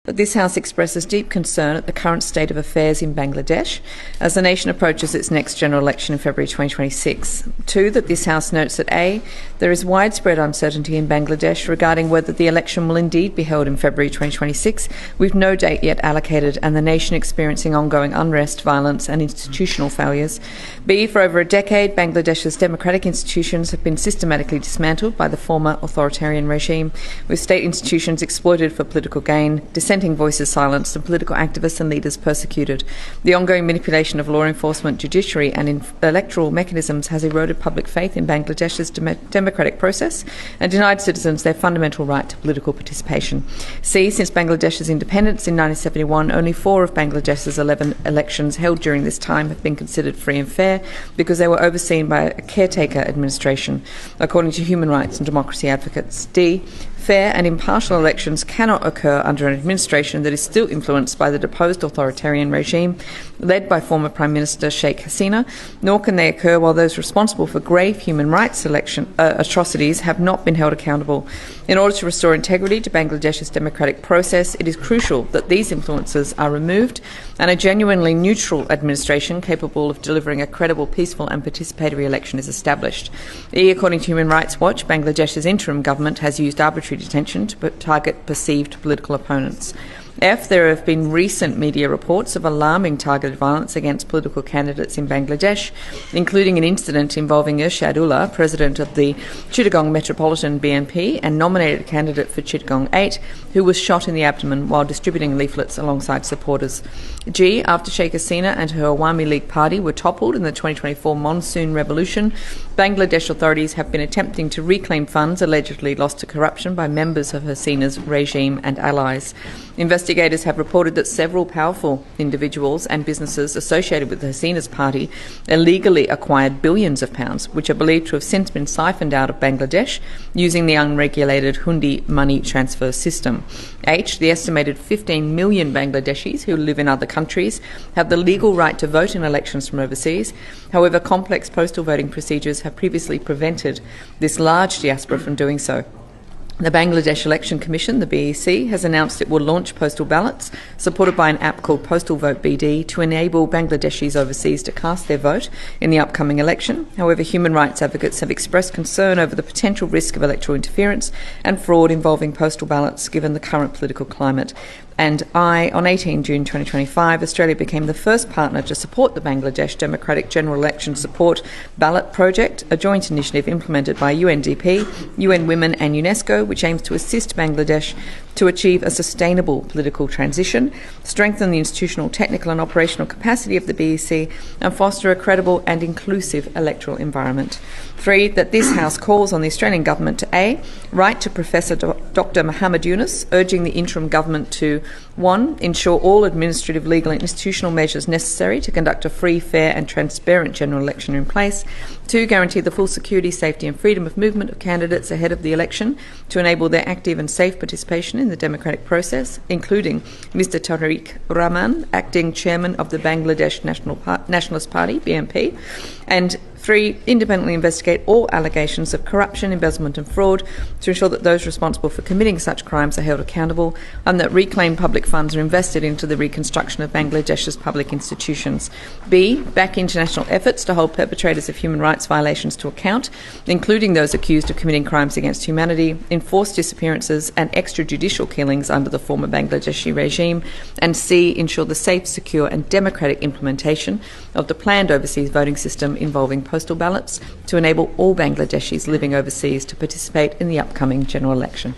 that this House expresses deep concern at the current state of affairs in Bangladesh as the nation approaches its next general election in February 2026. 2, that this House notes that A, there is widespread uncertainty in Bangladesh regarding whether the election will indeed be held in February 2026, with no date yet allocated and the nation experiencing ongoing unrest, violence and institutional failures. B, for over a decade, Bangladesh's democratic institutions have been systematically dismantled by the former authoritarian regime, with state institutions exploited for political gain, dissenting voices silenced and political activists and leaders persecuted. The ongoing manipulation of law enforcement, judiciary and electoral mechanisms has eroded public faith in Bangladesh's democratic process and denied citizens their fundamental right to political participation. C, since Bangladesh's independence in 1971, only 4 of Bangladesh's 11 elections held during this time have been considered free and fair because they were overseen by a caretaker administration, according to human rights and democracy advocates. D, fair and impartial elections cannot occur under an administration that is still influenced by the deposed authoritarian regime led by former Prime Minister Sheikh Hasina, nor can they occur while those responsible for grave human rights atrocities have not been held accountable. In order to restore integrity to Bangladesh's democratic process, it is crucial that these influences are removed and a genuinely neutral administration capable of delivering a credible, peaceful and participatory election is established. E, according to Human Rights Watch, Bangladesh's interim government has used arbitrary detention to target perceived political opponents. F, there have been recent media reports of alarming targeted violence against political candidates in Bangladesh, including an incident involving Irshadullah, president of the Chittagong Metropolitan BNP and nominated candidate for Chittagong 8, who was shot in the abdomen while distributing leaflets alongside supporters. G, after Sheikh Hasina and her Awami League party were toppled in the 2024 monsoon revolution, Bangladesh authorities have been attempting to reclaim funds allegedly lost to corruption by members of Hasina's regime and allies. Investigators have reported that several powerful individuals and businesses associated with Hasina's party illegally acquired billions of pounds, which are believed to have since been siphoned out of Bangladesh using the unregulated Hundi money transfer system. H, the estimated 15 million Bangladeshis who live in other countries have the legal right to vote in elections from overseas. However, complex postal voting procedures have previously prevented this large diaspora from doing so. The Bangladesh Election Commission, the BEC, has announced it will launch postal ballots, supported by an app called Postal Vote BD, to enable Bangladeshis overseas to cast their vote in the upcoming election. However, human rights advocates have expressed concern over the potential risk of electoral interference and fraud involving postal ballots, given the current political climate. And on 18 June 2025, Australia became the first partner to support the Bangladesh Democratic General Election Support Ballot Project, a joint initiative implemented by UNDP, UN Women and UNESCO, which aims to assist Bangladesh to achieve a sustainable political transition, strengthen the institutional, technical and operational capacity of the BEC, and foster a credible and inclusive electoral environment. 3, that this House calls on the Australian Government to A, write to Professor Dr Muhammad Yunus, urging the interim government to 1, ensure all administrative, legal and institutional measures necessary to conduct a free, fair and transparent general election are in place. 2, guarantee the full security, safety and freedom of movement of candidates ahead of the election to enable their active and safe participation in the democratic process, including Mr Tariq Rahman, acting chairman of the Bangladesh Nationalist Party, BNP. And 3, independently investigate all allegations of corruption, embezzlement and fraud to ensure that those responsible for committing such crimes are held accountable and that reclaimed public funds are invested into the reconstruction of Bangladesh's public institutions. B, back international efforts to hold perpetrators of human rights violations to account, including those accused of committing crimes against humanity, enforce disappearances and extrajudicial killings under the former Bangladeshi regime. And C, ensure the safe, secure and democratic implementation of the planned overseas voting system involving postal ballots to enable all Bangladeshis living overseas to participate in the upcoming general election.